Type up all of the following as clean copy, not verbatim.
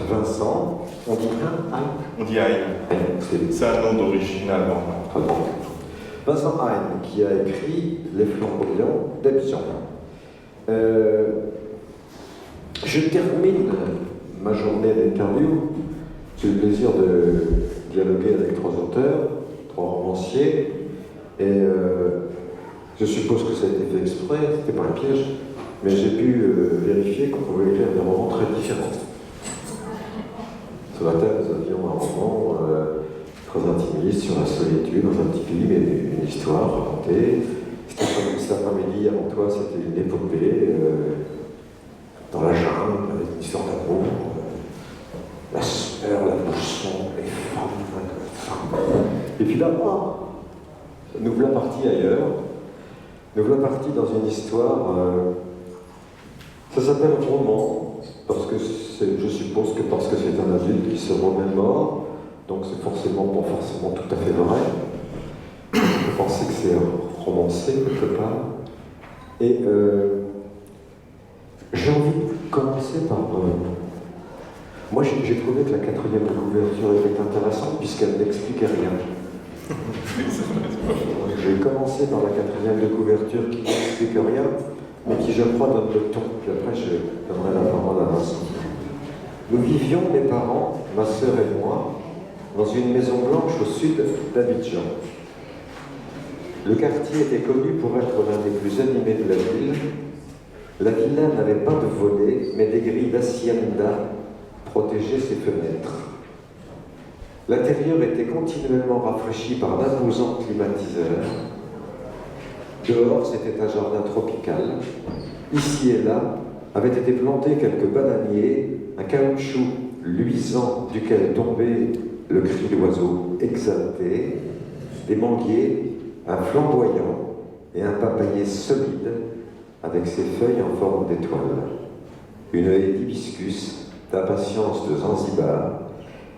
Vincent, on dit Hein? On dit Hein. C'est un nom d'origine allemande. Vincent Hein, qui a écrit Les Flamboyants d'Abidjan. Je termine ma journée d'interview. J'ai eu le plaisir de dialoguer avec 3 auteurs, 3 romanciers, et je suppose que ça a été fait exprès, c'était pas un piège, mais j'ai pu vérifier qu'on pouvait écrire des romans très différents. Ce matin, nous avions un roman très intimiste sur la solitude dans un petit pays, mais une histoire racontée. Cet après-midi, avant toi, c'était une épopée dans la jungle, avec une histoire d'amour, la sueur, la bousson, les femmes. Et puis là, nous voilà partis ailleurs. Nous voilà partis dans une histoire. Ça s'appelle roman, parce que je suppose que parce que c'est un adulte qui se remémore, donc c'est forcément pas forcément tout à fait vrai. Je pensais que c'est romancé quelque part. Et j'ai envie de commencer par. Moi, j'ai trouvé que la 4e de couverture était intéressante puisqu'elle n'expliquait rien. J'ai commencé par la 4e de couverture qui n'explique rien, mais qui, je crois, donne le ton. Puis après, je donnerai la parole à Vincent. Nous vivions, mes parents, ma sœur et moi, dans une maison blanche au sud d'Abidjan. Le quartier était connu pour être l'un des plus animés de la ville. La villa n'avait pas de volets, mais des grilles d'acienda protégeaient ses fenêtres. L'intérieur était continuellement rafraîchi par d'imposants climatiseurs. Dehors, c'était un jardin tropical. Ici et là, avaient été plantés quelques bananiers, un caoutchouc luisant duquel tombait le cri d'oiseau exalté, des manguiers, un flamboyant et un papayer solide avec ses feuilles en forme d'étoile. Une haie d'hibiscus, d'impatience de Zanzibar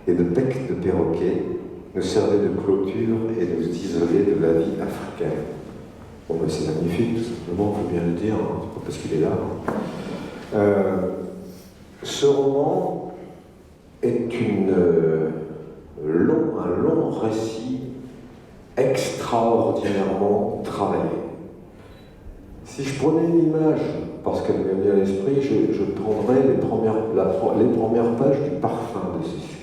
et de bec de perroquet nous servait de clôture et nous isolait de la vie africaine. Bon, ben c'est magnifique, tout simplement, on peut bien le dire, hein, c'est pas parce qu'il est là. Ce roman est un long récit extraordinairement travaillé. Si je prenais une image, parce qu'elle me vient à l'esprit, je prendrais les premières pages du Parfum de Cécile.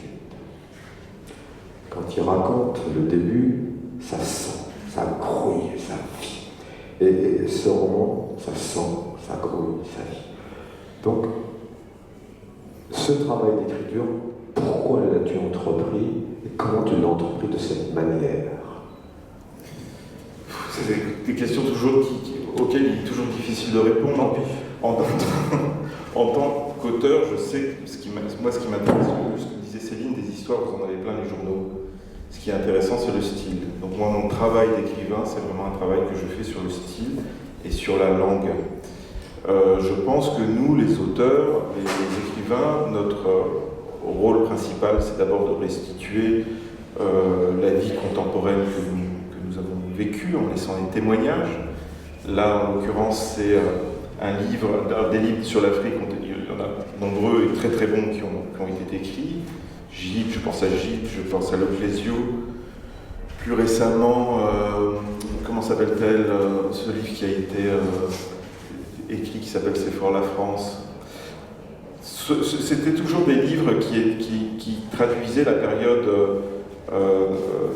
Quand il raconte le début, ça sent, ça grouille, ça vit. Et ce roman, ça sent, ça grouille, ça vit. Donc, ce travail d'écriture, pourquoi l'as-tu entrepris et comment tu l'as entrepris de cette manière? C'est des questions auxquelles il est toujours difficile de répondre. En tant qu'auteur, je sais que ce qui m'intéresse, ce que disait Céline, des histoires, vous en avez plein les journaux. Ce qui est intéressant, c'est le style. Donc moi, mon travail d'écrivain, c'est vraiment un travail que je fais sur le style et sur la langue. Je pense que nous, les auteurs, les écrivains, notre rôle principal, c'est d'abord de restituer la vie contemporaine que nous avons vécue en laissant des témoignages. Là, en l'occurrence, c'est des livres sur l'Afrique, il y en a nombreux et très très bons qui ont été écrits. Gide, je pense à Gide, je pense à Leclésio. Plus récemment, comment s'appelle-t-elle, ce livre qui a été écrit, qui s'appelle C'est fort la France. C'était toujours des livres qui traduisaient la période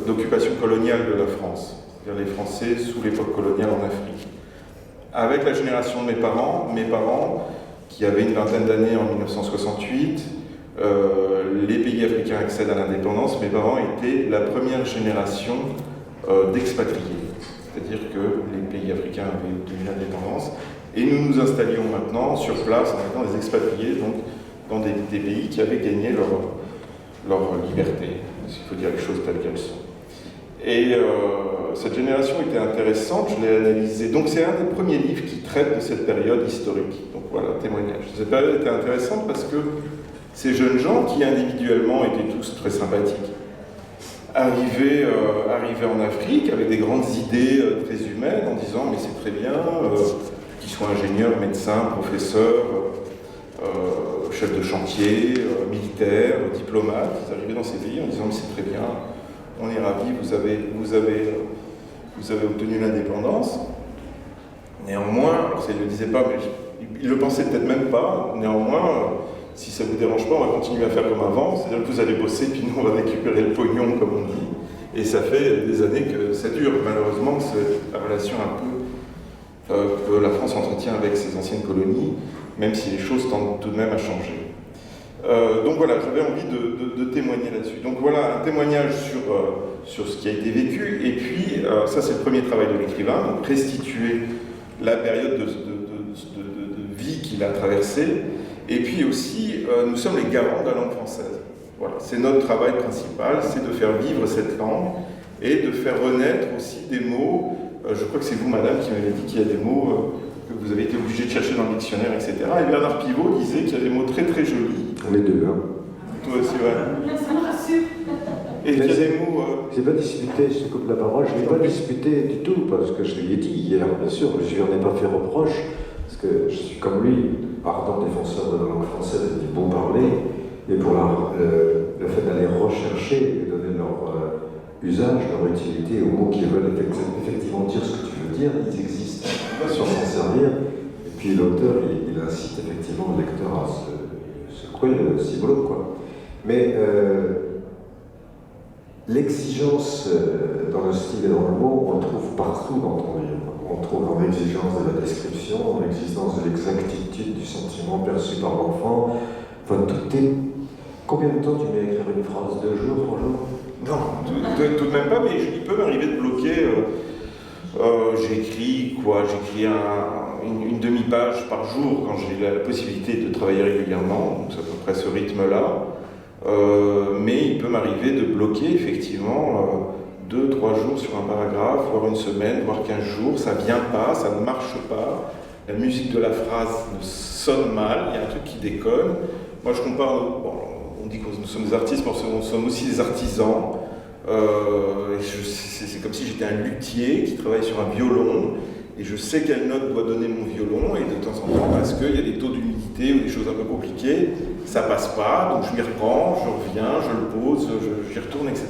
d'occupation coloniale de la France, c'est-à-dire les Français sous l'époque coloniale en Afrique. Avec la génération de mes parents, qui avaient une vingtaine d'années en 1968, les pays africains accèdent à l'indépendance. Mes parents étaient la première génération d'expatriés, c'est-à-dire que les pays africains avaient obtenu l'indépendance, et nous nous installions maintenant sur place en étant des expatriés, donc dans des pays qui avaient gagné leur liberté, s'il faut dire les choses telles qu'elles sont. Et cette génération était intéressante, je l'ai analysée. Donc c'est un des premiers livres qui traite de cette période historique. Donc voilà, témoignage. Cette période était intéressante parce que ces jeunes gens, qui individuellement étaient tous très sympathiques, arrivaient en Afrique avec des grandes idées très humaines en disant « mais c'est très bien, qu'ils soient ingénieurs, médecins, professeurs, chefs de chantier, militaires, diplomates. Ils arrivaient dans ces pays en disant mais c'est très bien, on est ravis, vous avez obtenu l'indépendance. Néanmoins, alors ça, il ne le disait pas, mais il le pensait peut-être même pas. Néanmoins, si ça ne vous dérange pas, on va continuer à faire comme avant. C'est-à-dire que vous allez bosser, puis nous, on va récupérer le pognon, comme on dit. Et ça fait des années que ça dure. Malheureusement, c'est la relation un peu que la France entretient avec ses anciennes colonies, même si les choses tendent tout de même à changer. Donc voilà, j'avais envie de témoigner là-dessus. Donc voilà, un témoignage sur ce qui a été vécu. Et puis, ça c'est le premier travail de l'écrivain, donc restituer la période de vie qu'il a traversée. Et puis aussi, nous sommes les garants de la langue française. Voilà, c'est notre travail principal, c'est de faire vivre cette langue et de faire renaître aussi des mots. Je crois que c'est vous, madame, qui m'avez dit qu'il y a des mots que vous avez été obligé de chercher dans le dictionnaire, etc. Et Bernard Pivot disait qu'il y a des mots très très jolis. Les deux, hein. Toi aussi, ouais. Ça me rassure. Et il y a des mots... J'ai pas disputé, je te coupe la parole, je n'ai pas disputé du tout, parce que je lui ai dit hier, bien sûr, je lui en ai pas fait reproche, parce que je suis comme lui, ardent défenseur de la langue française et du bon parler, et pour le fait d'aller rechercher et donner leur usage, leur utilité aux mots qui veulent effectivement dire ce que tu veux dire, ils existent, sur s'en servir, et puis l'auteur, il incite effectivement le lecteur à se courir le ciboulot, quoi. Mais l'exigence dans le style et dans le mot, on le trouve partout dans ton livre. On trouve dans l'exigence de la description, dans l'exigence de l'exactitude du sentiment perçu par l'enfant. Enfin, tout est... Combien de temps tu mets à écrire une phrase? 2 jours, 3 jours? Non, tout de même pas, mais il peut m'arriver de bloquer. J'écris une demi-page par jour quand j'ai la possibilité de travailler régulièrement, donc c'est à peu près ce rythme-là. Mais il peut m'arriver de bloquer effectivement 2-3 jours sur un paragraphe, voire une semaine, voire 15 jours. Ça vient pas, ça ne marche pas. La musique de la phrase ne sonne mal, il y a un truc qui déconne. Moi je compare, bon, on dit que nous sommes des artistes, mais nous sommes aussi des artisans. C'est comme si j'étais un luthier qui travaille sur un violon. Et je sais quelle note doit donner mon violon, et de temps en temps, parce qu'il y a des taux d'humidité ou des choses un peu compliquées, ça passe pas, donc je m'y reprends, je reviens, je le pose, j'y retourne, etc.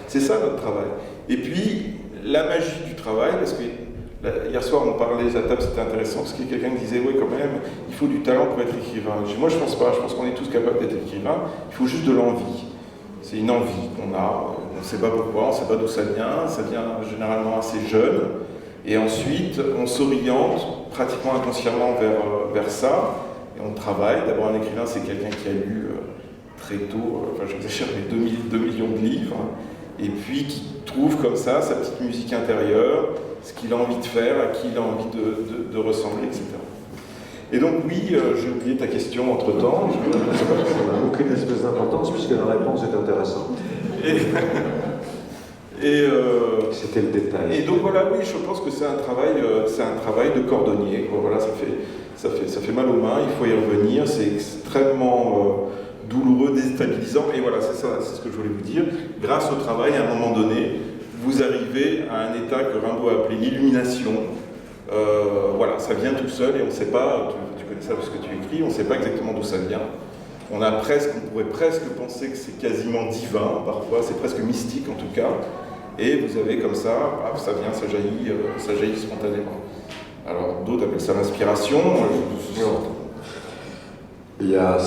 C'est ça notre travail. Et puis, la magie du travail, parce que hier soir on parlait à table, c'était intéressant, parce qu'il y a quelqu'un qui disait, oui quand même, il faut du talent pour être écrivain. Moi je pense pas, je pense qu'on est tous capables d'être écrivain, il faut juste de l'envie. C'est une envie qu'on a, on ne sait pas pourquoi, on ne sait pas d'où ça vient généralement assez jeune. Et ensuite, on s'oriente pratiquement inconsciemment vers ça, et on travaille. D'abord, un écrivain, c'est quelqu'un qui a lu très tôt, j'exagère, mais 2 millions de livres, et puis qui trouve comme ça sa petite musique intérieure, ce qu'il a envie de faire, à qui il a envie de ressembler, etc. Et donc, oui, j'ai oublié ta question entre-temps. Ça n'a aucune espèce d'importance, puisque la réponse est intéressante. C'était le détail. Et donc voilà, oui, je pense que c'est un travail de cordonnier. Voilà, ça fait mal aux mains, il faut y revenir, c'est extrêmement douloureux, déstabilisant. Et voilà, c'est ce que je voulais vous dire. Grâce au travail, à un moment donné, vous arrivez à un état que Rimbaud a appelé l'illumination. Voilà, ça vient tout seul et on ne sait pas, tu connais ça parce que tu écris, on ne sait pas exactement d'où ça vient. On pourrait presque penser que c'est quasiment divin, parfois, c'est presque mystique en tout cas. Et vous avez comme ça, ça vient, ça jaillit spontanément. Alors d'autres appellent ça l'inspiration. Il y a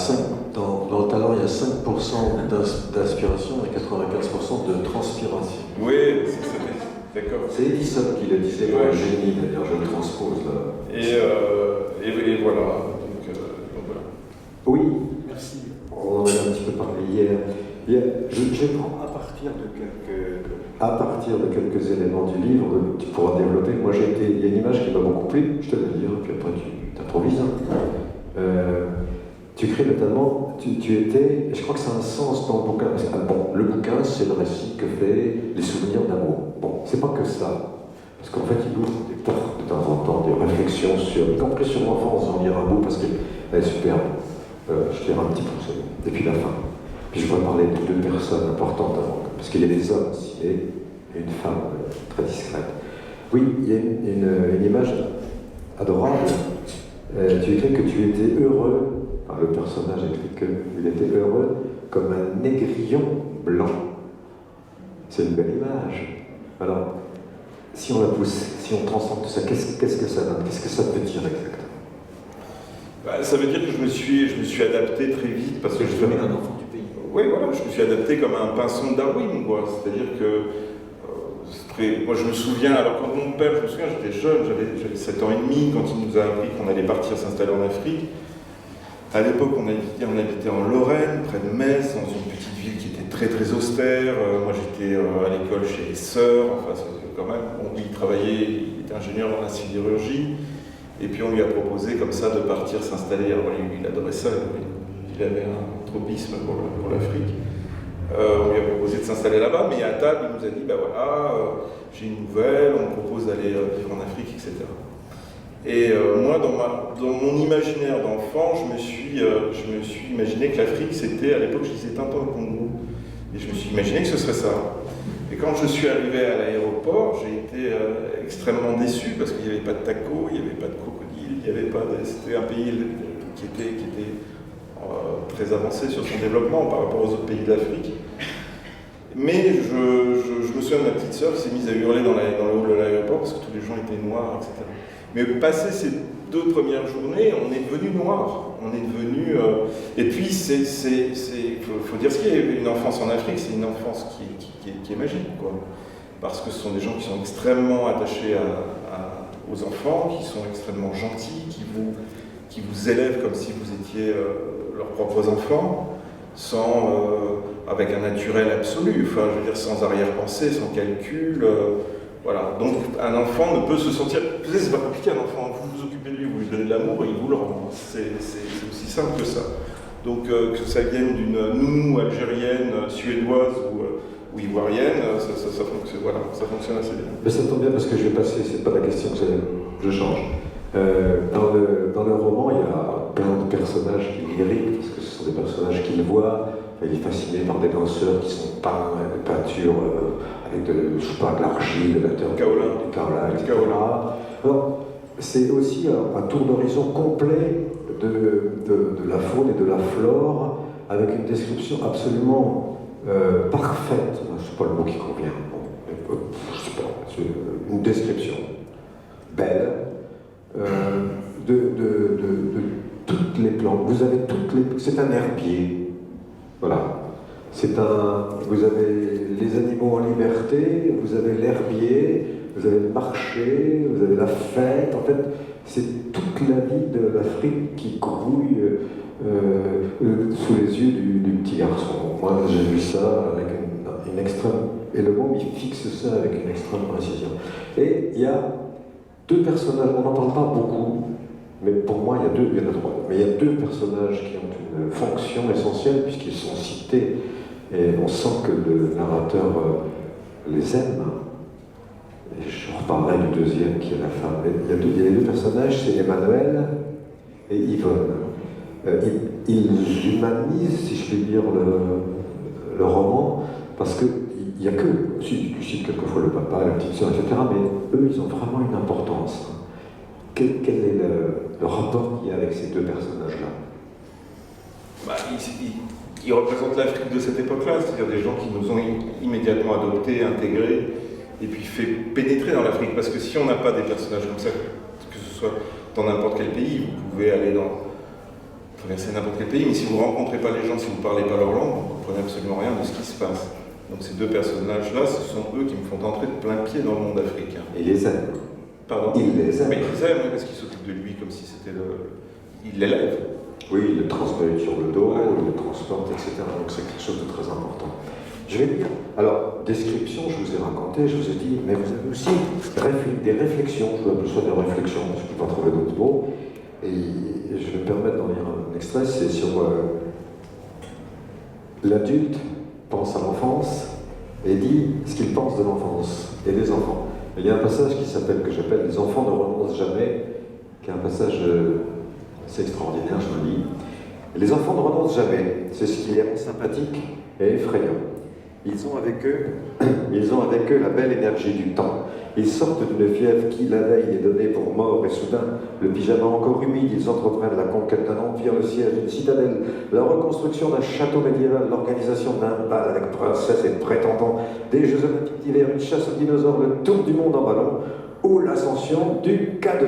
dans le talent, il y a 5% d'inspiration et 95% de transpiration. Oui, d'accord. C'est Edison qui le disait, ouais. Le génie, d'ailleurs, je le transpose là. Et voilà. Donc voilà. Oui, merci. On en a un petit peu parlé hier. Je prends à partir de quelques éléments du livre, tu pourras développer. Moi, il y a une image qui m'a beaucoup plu, je te le dis, puis après tu improvises. Tu crées notamment, tu étais, je crois que ça a un sens dans le bouquin. Le bouquin, c'est le récit que fait les souvenirs d'amour. Bon, c'est pas que ça. Parce qu'en fait, il ouvre des portes de temps en temps, des réflexions y compris sur l'enfance, j'en lire un bout parce qu'elle est superbe. Je dirai un petit peu, et puis la fin. Puis je voudrais parler de 2 personnes importantes avant, parce qu'il y a des hommes aussi, et une femme très discrète. Oui, il y a une image adorable. Tu écris que tu étais heureux, par le personnage écrit qu'il était heureux comme un négrillon blanc. C'est une belle image. Alors, si on la pousse, si on transforme tout ça, qu'est-ce que ça donne? Qu'est-ce que ça veut dire exactement? Ça veut dire que je me suis adapté très vite parce que je devenais un enfant du pays. Oui, voilà, je me suis adapté comme un pinson de Darwin, quoi. C'est-à-dire que moi je me souviens, alors quand mon père, je me souviens, j'étais jeune, j'avais 7 ans et demi, quand il nous a appris qu'on allait partir s'installer en Afrique. À l'époque, on habitait en Lorraine, près de Metz, dans une petite ville qui était très très austère. Moi j'étais à l'école chez les sœurs, enfin quand même. Bon, lui il travaillait, il était ingénieur dans la sidérurgie. Et puis on lui a proposé comme ça de partir s'installer. Alors il adorait ça, il avait un tropisme pour l'Afrique. On lui a proposé de s'installer là-bas, mais à table il nous a dit, ben voilà, j'ai une nouvelle, on me propose d'aller vivre en Afrique, etc. Et moi, dans mon imaginaire d'enfant, je me suis imaginé que l'Afrique, c'était, à l'époque je disais Tintin au Congo, et je me suis imaginé que ce serait ça. Et quand je suis arrivé à l'aéroport, j'ai été extrêmement déçu parce qu'il n'y avait pas de tacos, il n'y avait pas de crocodile, c'était un pays qui était très avancé sur son développement par rapport aux autres pays d'Afrique. Mais je me souviens de ma petite sœur qui s'est mise à hurler dans le hall de l'aéroport parce que tous les gens étaient noirs, etc. Mais passé ces 2 premières journées, on est devenu noir. On est devenu. Et puis, faut dire ce qu'il y a. Une enfance en Afrique, c'est une enfance qui est magique, quoi. Parce que ce sont des gens qui sont extrêmement attachés aux enfants, qui sont extrêmement gentils, qui vous élèvent comme si vous étiez leurs propres enfants, avec un naturel absolu, enfin, je veux dire, sans arrière-pensée, sans calcul. Voilà. Donc, un enfant ne peut se sentir. Vous savez, c'est pas compliqué, un enfant. Vous vous occupez de lui, vous lui donnez de l'amour et il vous le rend. C'est aussi simple que ça. Donc, que ça vienne d'une nounou algérienne, suédoise ou ivoirienne, ça fonctionne, voilà, ça fonctionne assez bien. Mais ça tombe bien parce que je vais passer, c'est pas la question, je change. Dans le roman, il y a plein de personnages qui l'irritent, parce que ce sont des personnages qu'il voit. Il est fasciné par des danseurs qui sont peints avec des peintures avec de l'argile, de la terre, du kaolin, etc. Alors, c'est aussi un tour d'horizon complet de la faune et de la flore, avec une description absolument parfaite. Je ne sais pas le mot qui convient. Bon, je sais pas, c'est une description belle de toutes les plantes. Vous avez c'est un herbier. Voilà. Vous avez les animaux en liberté, vous avez l'herbier, vous avez le marché, vous avez la fête. En fait, c'est toute la vie de l'Afrique qui grouille sous les yeux du petit garçon. Moi, j'ai vu ça avec une extrême... Et le monde, il fixe ça avec une extrême précision. Et il y a 2 personnages, on n'en parle pas beaucoup, mais pour moi, il y en a 3. Mais il y a 2 personnages qui ont une fonction essentielle, puisqu'ils sont cités, et on sent que le narrateur les aime. Et je reparlerai du deuxième, qui est la femme. Il y a les 2 personnages, c'est Emmanuel et Yvonne. Ils humanisent, si je puis dire, le roman, parce qu'il n'y a que, si tu cites quelquefois le papa, la petite sœur, etc., mais eux, ils ont vraiment une importance. Quel est le rapport qu'il y a avec ces 2 personnages-là? Ils représentent l'Afrique de cette époque-là, c'est-à-dire des gens qui nous ont immédiatement adoptés, intégrés, et puis fait pénétrer dans l'Afrique. Parce que si on n'a pas des personnages comme ça, que ce soit dans n'importe quel pays, vous pouvez traverser n'importe quel pays, mais si vous ne rencontrez pas les gens, si vous ne parlez pas leur langue, vous ne comprenez absolument rien de ce qui se passe. Donc ces 2 personnages-là, ce sont eux qui me font entrer de plein pied dans le monde africain. Et les aiment. Pardon? Il les aime. Mais ils les aiment, parce qu'ils s'occupent de lui comme si c'était il l'élève. Oui, il le transmet sur le dos, il le transporte, etc. Donc c'est quelque chose de très important. Je vais lire. Alors, description, je vous ai raconté, je vous ai dit, mais vous avez aussi des réflexions, je veux appeler ça des réflexions, parce que je ne peux pas trouver d'autres mots. Et je vais me permettre d'en lire un extrait, c'est sur l'adulte pense à l'enfance et dit ce qu'il pense de l'enfance et des enfants. Il y a un passage que j'appelle « Les enfants ne renoncent jamais », qui est un passage assez extraordinaire, je me dis. Les enfants ne renoncent jamais, c'est ce qui les rend sympathiques et effrayants. Ils ont avec eux la belle énergie du temps. Ils sortent d'une fièvre qui, la veille, est donnée pour mort, et soudain, le pyjama encore humide, ils entreprennent la conquête d'un empire, le siège d'une citadelle, la reconstruction d'un château médiéval, l'organisation d'un bal avec princesses et prétendants, des Jeux Olympiques d'hiver, une chasse aux dinosaures, le tour du monde en ballon, ou l'ascension du K2.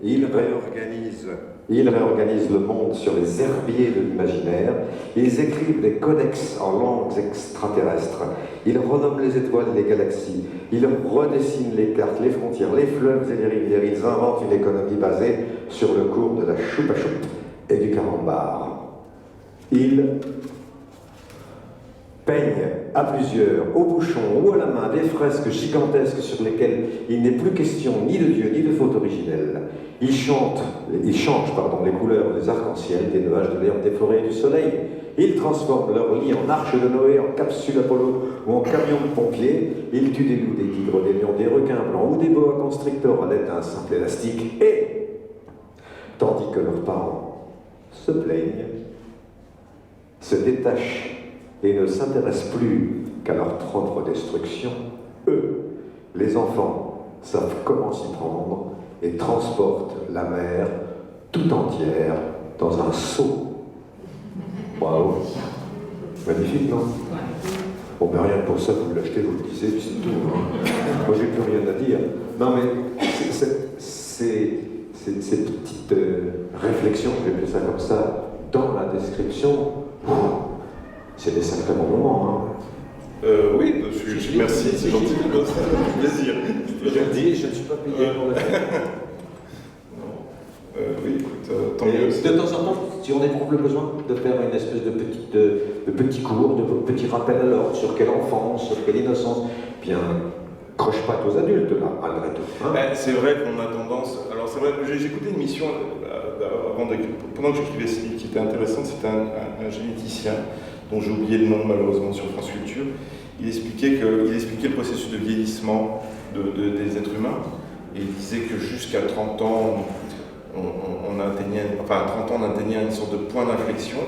Ils réorganisent le monde sur les herbiers de l'imaginaire. Ils écrivent des codex en langues extraterrestres. Ils renomment les étoiles et les galaxies. Ils redessinent les cartes, les frontières, les fleuves et les rivières. Ils inventent une économie basée sur le cours de la choupa-choup et du carambar. Ils peignent à plusieurs, au bouchon ou à la main, des fresques gigantesques sur lesquelles il n'est plus question ni de Dieu ni de faute originelle. Ils changent les couleurs des arcs-en-ciel, des nuages, de l'air, des forêts et du soleil. Ils transforment leur lit en arche de Noé, en capsule Apollo ou en camion de pompiers. Ils tuent des loups, des tigres, des lions, des requins blancs ou des boa constrictors à l'aide d'un simple élastique. Et, tandis que leurs parents se plaignent, se détachent et ne s'intéressent plus qu'à leur propre destruction, eux, les enfants, savent comment s'y prendre et transportent la mer tout entière dans un seau. Waouh! Magnifique, non? Bon, ben rien que pour ça, vous l'achetez, vous le disiez, puis c'est tout. Hein. Moi, j'ai plus rien à dire. Non, mais ces petites réflexions, je vais appeler ça comme ça, dans la description, c'est des sacrés bons moments. Hein. Oui, merci, c'est gentil. Plaisir. Je dis, je ne suis pas payé pour le faire. Oui, écoute, tant mieux. De temps en temps, si on éprouve le besoin de faire une espèce de petit cours, de petit rappel à l'ordre sur quelle enfance, sur quelle innocence, bien, croche-patte aux adultes, là, malgré tout. Hein. C'est vrai qu'on a tendance. Alors, c'est vrai que j'ai écouté une émission pendant que j'écrivais ce livre qui était intéressante, c'était un généticien dont j'ai oublié le nom malheureusement sur France Culture. Il expliquait le processus de vieillissement des êtres humains et il disait que jusqu'à 30 ans, on atteignait une sorte de point d'inflexion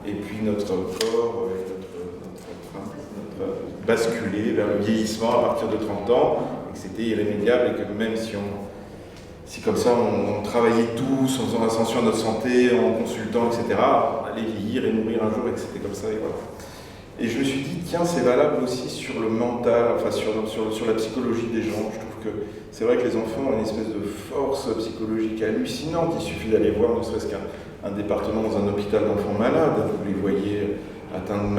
et puis notre corps basculait vers le vieillissement à partir de 30 ans et que c'était irrémédiable et que même si comme ça on travaillait tous en faisant attention à notre santé, en consultant, etc., on allait vieillir et mourir un jour et que c'était comme ça et voilà. Et je me suis dit, tiens, c'est valable aussi sur le mental, enfin sur la psychologie des gens. Je trouve que c'est vrai que les enfants ont une espèce de force psychologique hallucinante. Il suffit d'aller voir ne serait-ce qu'un département dans un hôpital d'enfants malades. Vous les voyez atteints de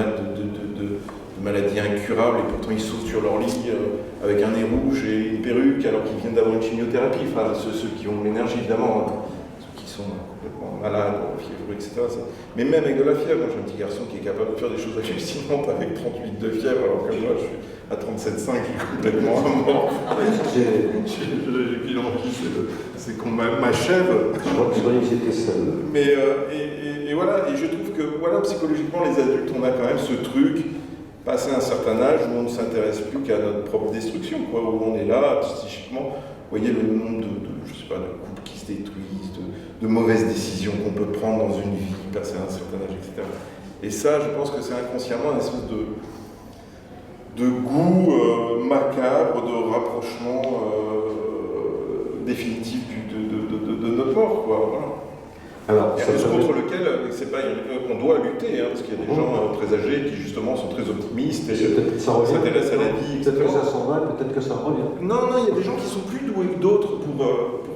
maladies incurables et pourtant ils sautent sur leur lit avec un nez rouge et une perruque alors qu'ils viennent d'avoir une chimiothérapie. Enfin, ceux qui ont l'énergie, évidemment, ceux qui sont complètement malades, fiévreux, etc. Mais même avec de la fièvre, moi j'ai un petit garçon qui est capable de faire des choses hallucinantes avec 38 de fièvre alors que moi je suis à 37,5 et complètement à mort. J'ai qu'une envie, c'est qu'on m'achève. Je croyais que j'étais seul. Mais et voilà, et je trouve que voilà, psychologiquement les adultes on a quand même ce truc. Passer un certain âge où on ne s'intéresse plus qu'à notre propre destruction, quoi, où on est là, psychiquement, vous voyez le nombre de couples qui se détruisent, de mauvaises décisions qu'on peut prendre dans une vie, passer à un certain âge, etc. Et ça, je pense que c'est inconsciemment une espèce de goût macabre, de rapprochement définitif de notre mort, quoi, voilà. Alors, contre lequel on doit lutter, hein, parce qu'il y a des gens très âgés qui justement sont très optimistes et s'intéressent à la vie, etc. Peut-être que ça s'en va, peut-être que ça revient. Non, il y a des gens qui sont plus doués que d'autres pour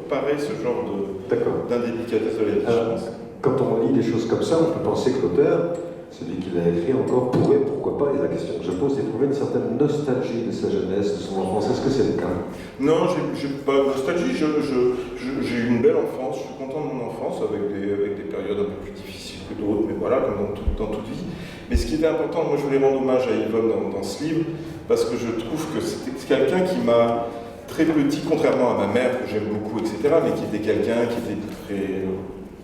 parer ce genre d'indélicatesse de la vie, je pense. Quand on lit des choses comme ça, on peut penser que l'auteur, celui qui l'a écrit encore, pourrait, pourquoi pas, et la question que je pose, c'est trouver une certaine nostalgie de sa jeunesse, de son enfance. Est-ce que c'est le cas? Non, j'ai pas de nostalgie, j'ai eu une belle enfance, je suis content de mon enfance, avec des périodes un peu plus difficiles que d'autres, mais voilà, comme dans toute vie. Mais ce qui était important, moi je voulais rendre hommage à Yvonne dans ce livre, parce que je trouve que c'était quelqu'un qui m'a, très petit, contrairement à ma mère, que j'aime beaucoup, etc., mais qui était quelqu'un qui était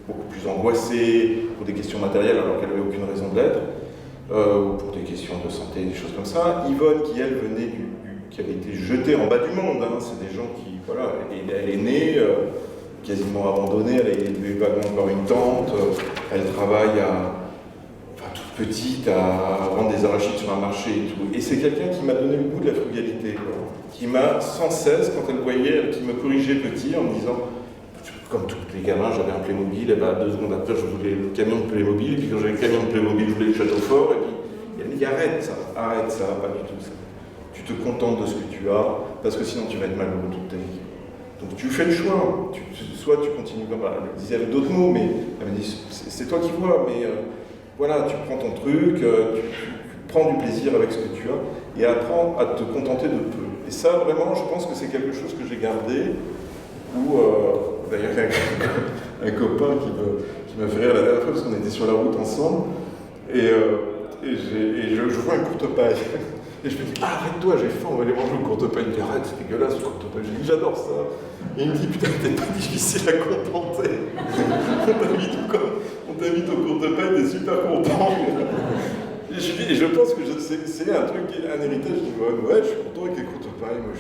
beaucoup plus angoissé pour des questions matérielles alors qu'elle n'avait aucune raison d'être, ou pour des questions de santé, des choses comme ça. Yvonne, qui elle venait qui avait été jetée en bas du monde, hein. C'est des gens qui, voilà, elle est née quasiment abandonnée, elle a élevé vaguement par une tante, elle travaille toute petite à vendre des arachides sur un marché et tout. Et c'est quelqu'un qui m'a donné le goût de la frugalité, quoi. Qui m'a sans cesse, quand elle voyait, qui me corrigeait petit en me disant, comme tous les gamins, j'avais un Playmobil, et ben 2 secondes après, je voulais le camion de Playmobil, et puis quand j'avais le camion de Playmobil, je voulais le château fort, et puis elle me dit arrête ça, pas du tout ça. Tu te contentes de ce que tu as, parce que sinon tu vas être malheureux toute ta vie. Donc tu fais le choix, soit tu continues comme elle le disait avec d'autres mots, mais elle me dit c'est toi qui vois, mais voilà, tu prends ton truc, tu prends du plaisir avec ce que tu as, et apprends à te contenter de peu. Et ça, vraiment, je pense que c'est quelque chose que j'ai gardé, où d'ailleurs, un copain qui m'a fait rire la dernière fois, parce qu'on était sur la route ensemble, et je vois un courte paille. Et je me dis, arrête-toi, j'ai faim, on va aller manger le courte paille. Il me dit, arrête, c'est dégueulasse le courte paille. J'ai dit, j'adore ça. Et il me dit, putain, t'es pas difficile à contenter. On t'invite au courte paille, t'es super content. Et je pense que c'est un truc, un héritage du mode. Ouais, je suis content avec les courtes pailles. Moi,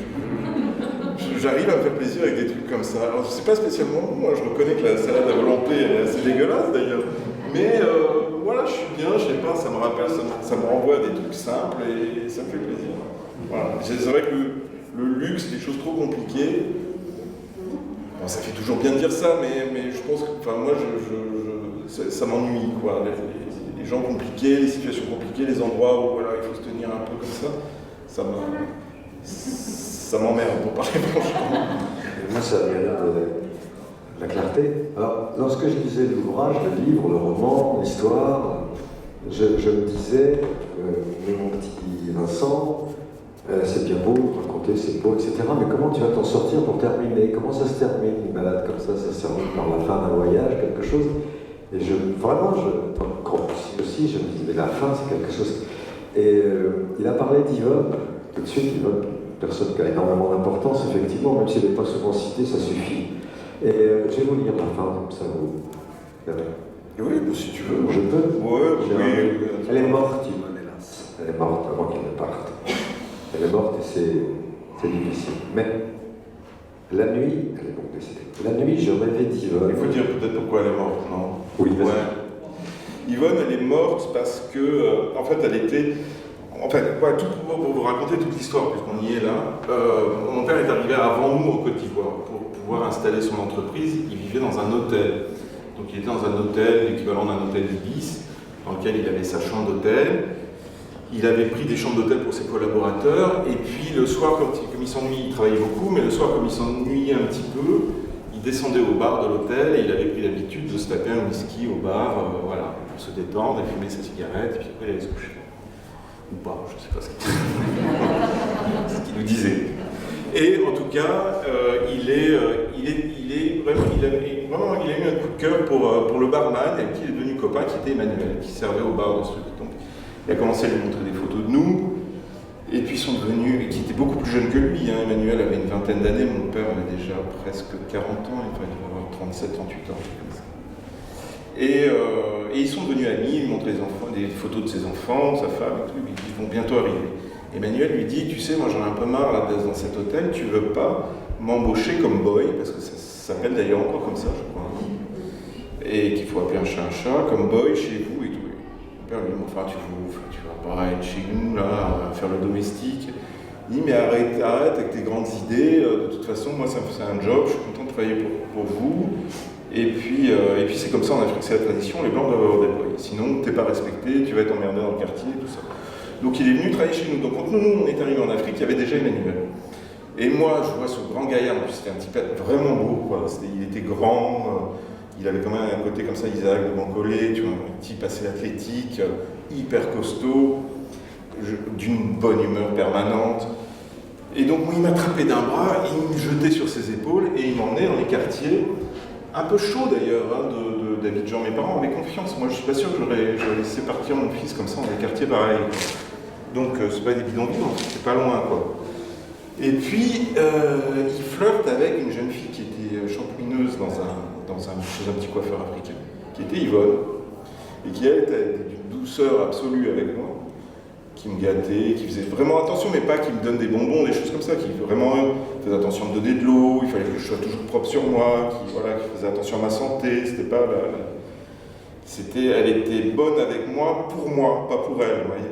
j'arrive à me faire plaisir avec des trucs comme ça. Alors, je sais pas spécialement, moi, je reconnais que la salade à volonté, elle est assez dégueulasse d'ailleurs. Mais voilà, je suis bien, je sais pas, ça me rappelle, ça me renvoie à des trucs simples et ça me fait plaisir. Voilà. C'est vrai que le luxe, des choses trop compliquées, bon, ça fait toujours bien de dire ça, mais je pense que, enfin, moi, ça m'ennuie, quoi. Les gens compliqués, les situations compliquées, les endroits où voilà, il faut se tenir un peu comme ça m'emmerde, pour parler franchement. Moi, ça vient de la clarté. Alors, lorsque je lisais l'ouvrage, le livre, le roman, l'histoire, je me disais, mais mon petit Vincent, c'est bien beau de raconter, c'est beau, etc. Mais comment tu vas t'en sortir pour terminer? Comment ça se termine, une balade comme ça se termine par la fin d'un voyage, quelque chose? Et vraiment, aussi, je me dis, mais la fin, c'est quelque chose. Et il a parlé d'Yvonne, tout de suite, Yvonne, personne qui a énormément d'importance, effectivement, même si elle n'est pas souvent citée, ça suffit. Et je vais vous lire la fin, comme ça vous verrez. Oui, si tu veux. Je peux? Oui. Elle est morte, Yvonne, hélas. Elle est morte avant qu'elle ne parte. Elle est morte et c'est difficile. Mais la nuit, elle est donc décédée. La nuit, je rêvais d'Yvonne. Il faut dire peut-être pourquoi elle est morte, non? Oui, vas-y. Ouais. Yvonne, elle est morte parce que, en fait, elle était. En fait, ouais, pour vous raconter toute l'histoire, puisqu'on y est là, mon père est arrivé avant nous en Côte d'Ivoire pour pouvoir installer son entreprise. Il vivait dans un hôtel. Donc il était dans un hôtel, l'équivalent d'un hôtel Ibis, dans lequel il avait sa chambre d'hôtel. Il avait pris des chambres d'hôtel pour ses collaborateurs. Et puis le soir, comme il s'ennuyait, il travaillait beaucoup, mais le soir, comme il s'ennuyait un petit peu, il descendait au bar de l'hôtel et il avait pris l'habitude de se taper un whisky au bar, voilà, pour se détendre et fumer sa cigarette, et puis après il allait se coucher. Ou pas, je ne sais pas ce qu'il nous disait. Et en tout cas, il a eu un coup de cœur pour le barman avec qui il est devenu copain, qui était Emmanuel, qui servait au bar de ce truc. Donc, il a commencé à lui montrer des photos de nous, et puis ils sont devenus, qui était beaucoup plus jeune que lui, hein. Emmanuel avait une vingtaine d'années, mon père avait déjà presque 40 ans, il devait avoir 37, 38 ans, comme ça. Et ils sont devenus amis, il montre des photos de ses enfants, de sa femme et tout, ils vont bientôt arriver. Emmanuel lui dit, tu sais, moi j'en ai un peu marre là, dans cet hôtel, tu veux pas m'embaucher comme boy, parce que ça s'appelle d'ailleurs encore comme ça, je crois, et qu'il faut appeler un chat, comme boy chez vous et tout. Mon père lui dit, enfin tu vas pas être chez nous là, à faire le domestique. Il dit, mais arrête avec tes grandes idées, de toute façon, moi ça me fait un job, je suis content de travailler pour vous. Et puis c'est comme ça en Afrique, c'est la tradition, les Blancs doivent avoir des boys. Sinon, t'es pas respecté, tu vas être emmerdé dans le quartier et tout ça. Donc il est venu travailler chez nous. Donc quand nous, on est arrivés en Afrique, il y avait déjà Emmanuel. Et moi, je vois ce grand gaillard, en plus c'était un type vraiment beau, quoi. Il était grand, il avait quand même un côté comme ça, Isaac de Bancolé, tu vois, un type assez athlétique, hyper costaud, d'une bonne humeur permanente. Et donc moi, il m'attrapait d'un bras, il me jetait sur ses épaules et il m'emmenait dans les quartiers. Un peu chaud d'ailleurs, hein, d'Abidjan. Mes parents avaient confiance. Moi, je suis pas sûr que j'aurais laissé partir mon fils comme ça dans des quartiers pareils. Donc, c'est pas des bidonvilles, c'est pas loin, quoi. Et puis, il flirte avec une jeune fille qui était champouineuse chez un petit coiffeur africain, qui était Yvonne, et qui, elle, était d'une douceur absolue avec moi, qui me gâtait, qui faisait vraiment attention, mais pas qui me donne des bonbons, des choses comme ça, qui vraiment faisait attention de me donner de l'eau, il fallait que je sois toujours propre sur moi, qui faisait attention à ma santé, c'était pas Elle était bonne avec moi, pas pour elle, vous voyez.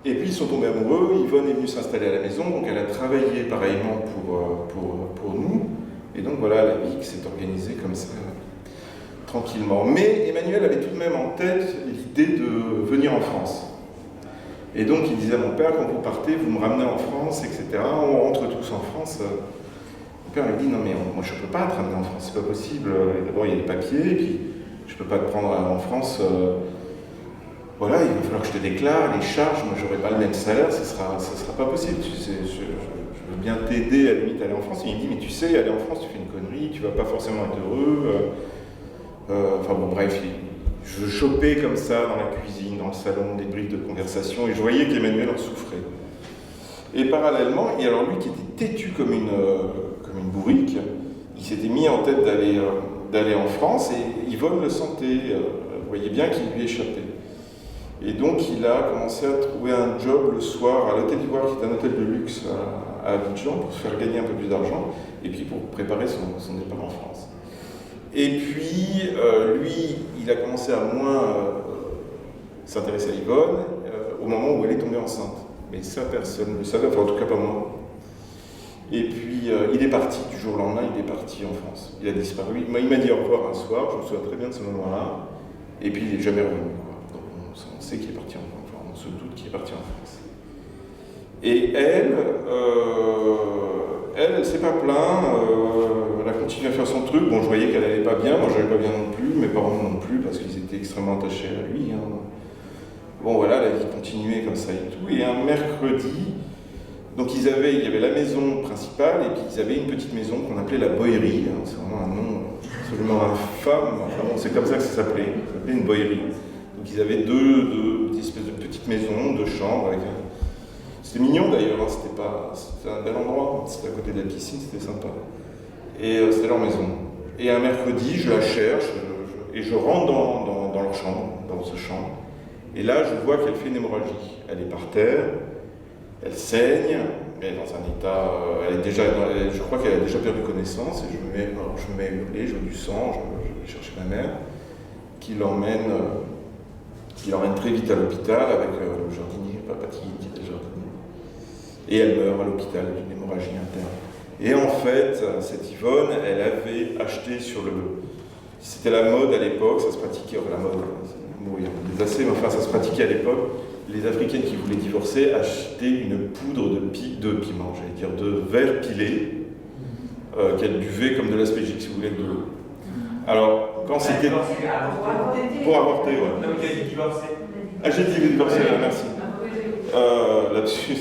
Et puis ils sont tombés amoureux, Yvonne est venue s'installer à la maison, donc elle a travaillé pareillement pour nous. Et donc voilà la vie qui s'est organisée comme ça, tranquillement. Mais Emmanuel avait tout de même en tête l'idée de venir en France. Et donc il disait à mon père, quand vous partez, vous me ramenez en France, etc. On rentre tous en France. Mon père me dit, non mais moi je ne peux pas te ramener en France, c'est pas possible. D'abord il y a les papiers, et puis je ne peux pas te prendre en France. Voilà, il va falloir que je te déclare les charges, moi j'aurai pas le même salaire, ce sera pas possible. Tu sais, je veux bien t'aider à la limite à aller en France. Et il me dit, mais tu sais, aller en France, tu fais une connerie, tu vas pas forcément être heureux. Enfin bon, bref, je chopais comme ça dans la cuisine, dans le salon, des briefs de conversation, et je voyais qu'Emmanuel en souffrait. Et parallèlement, et alors lui qui était têtu comme une bourrique, il s'était mis en tête d'aller en France, et Yvonne le sentait, voyait bien qu'il lui échappait. Et donc il a commencé à trouver un job le soir à l'Hôtel d'Ivoire, qui est un hôtel de luxe à Abidjan, pour se faire gagner un peu plus d'argent, et puis pour préparer son départ en France. Et puis, lui, il a commencé à moins s'intéresser à Yvonne au moment où elle est tombée enceinte. Mais ça, personne ne le savait, enfin en tout cas pas moi. Et puis, il est parti, du jour au lendemain, il est parti en France. Il a disparu. Il m'a dit au revoir un soir, je me souviens très bien de ce moment-là, et puis il n'est jamais revenu. Donc on sait qu'il est parti en France, enfin, on se doute qu'il est parti en France. Et elle s'est pas plainte, elle a continué à faire son truc. Bon, je voyais qu'elle allait pas bien, moi j'allais pas bien non plus, mes parents non plus, parce qu'ils étaient extrêmement attachés à lui. Hein. Bon, voilà, la vie continuait comme ça et tout. Et un mercredi, donc il y avait la maison principale, et puis ils avaient une petite maison qu'on appelait la Boërie. Hein. C'est vraiment un nom absolument infâme, enfin bon, c'est comme ça que ça s'appelait une Boërie. Donc ils avaient deux espèces de petites maisons, 2 chambres, avec c'était mignon d'ailleurs, hein, c'était un bel endroit, c'était à côté de la piscine, c'était sympa. Et c'était leur maison. Et un mercredi, je la cherche, et je rentre dans leur chambre, dans ce chambre. Et là, je vois qu'elle fait une hémorragie. Elle est par terre, elle saigne, elle est dans un état... je crois qu'elle a déjà perdu connaissance, et je me mets à hurler, je veux du sang, je vais chercher ma mère, qui l'emmène très vite à l'hôpital avec le jardinier, Papati, qui était jardinier. Et elle meurt à l'hôpital d'une hémorragie interne. Et en fait, cette Yvonne, elle avait acheté c'était la mode à l'époque, ça se pratiquait, la mode, c'est un mot, il y a des assez, mais enfin ça se pratiquait à l'époque. Les Africaines qui voulaient divorcer achetaient une poudre de piment, j'allais dire, de verre pilé, qu'elles buvaient comme de l'aspergique, si vous voulez, de l'eau. Alors, quand c'était... Pour avorter, ouais. Donc tu as dit divorcer. Ah, j'ai dit divorcer, merci. Là-dessus...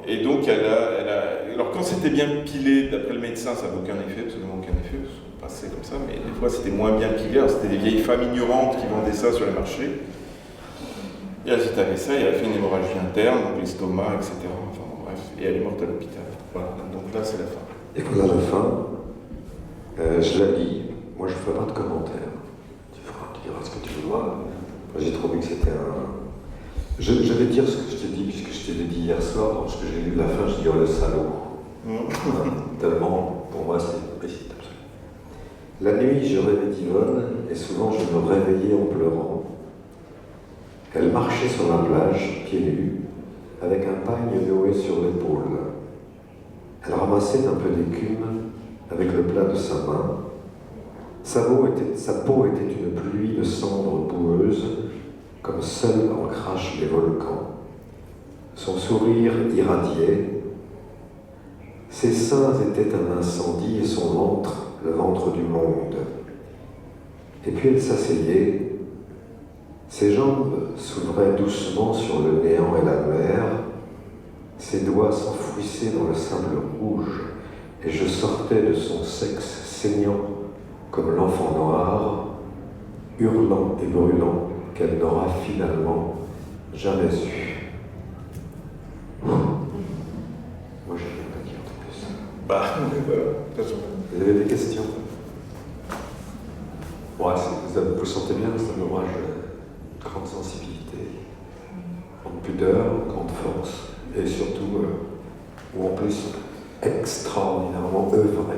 Et donc, alors quand c'était bien pilé, d'après le médecin, ça n'avait aucun effet, absolument aucun effet, ça passait comme ça, mais des fois c'était moins bien pilé, alors c'était des vieilles femmes ignorantes qui vendaient ça sur les marchés. Et elle s'est avec ça, et elle a fait une hémorragie interne, donc l'estomac, etc. Enfin bon, bref, et elle est morte à l'hôpital. Voilà, donc là c'est la fin. Et voilà la fin. Je la lis, moi je ne ferai pas de commentaires. Tu diras ce que tu veux. Moi, j'ai trouvé que c'était un... Je vais dire ce que je t'ai dit, puisque je t'ai dit hier soir, lorsque j'ai lu la fin, je dis oh le salaud. Tellement, pour moi, c'est implicite. La nuit, je rêvais d'Yvonne, et souvent je me réveillais en pleurant. Elle marchait sur la plage, pieds nus, avec un pagne noué sur l'épaule. Elle ramassait un peu d'écume avec le plat de sa main. Sa peau était une pluie de cendres boueuses, comme seul en crachent les volcans. Son sourire irradiait. Ses seins étaient un incendie et son ventre, le ventre du monde. Et puis elle s'asseyait. Ses jambes s'ouvraient doucement sur le néant et la mer. Ses doigts s'enfouissaient dans le sable rouge et je sortais de son sexe saignant comme l'enfant noir, hurlant et brûlant, qu'elle n'aura finalement jamais eu. Moi, je ne vais pas dire plus. Voilà, Vous avez des questions? Ouais, vous sentez bien, c'est un ouvrage de grande sensibilité, grande pudeur, grande force, et surtout, ou en plus, extraordinairement œuvré.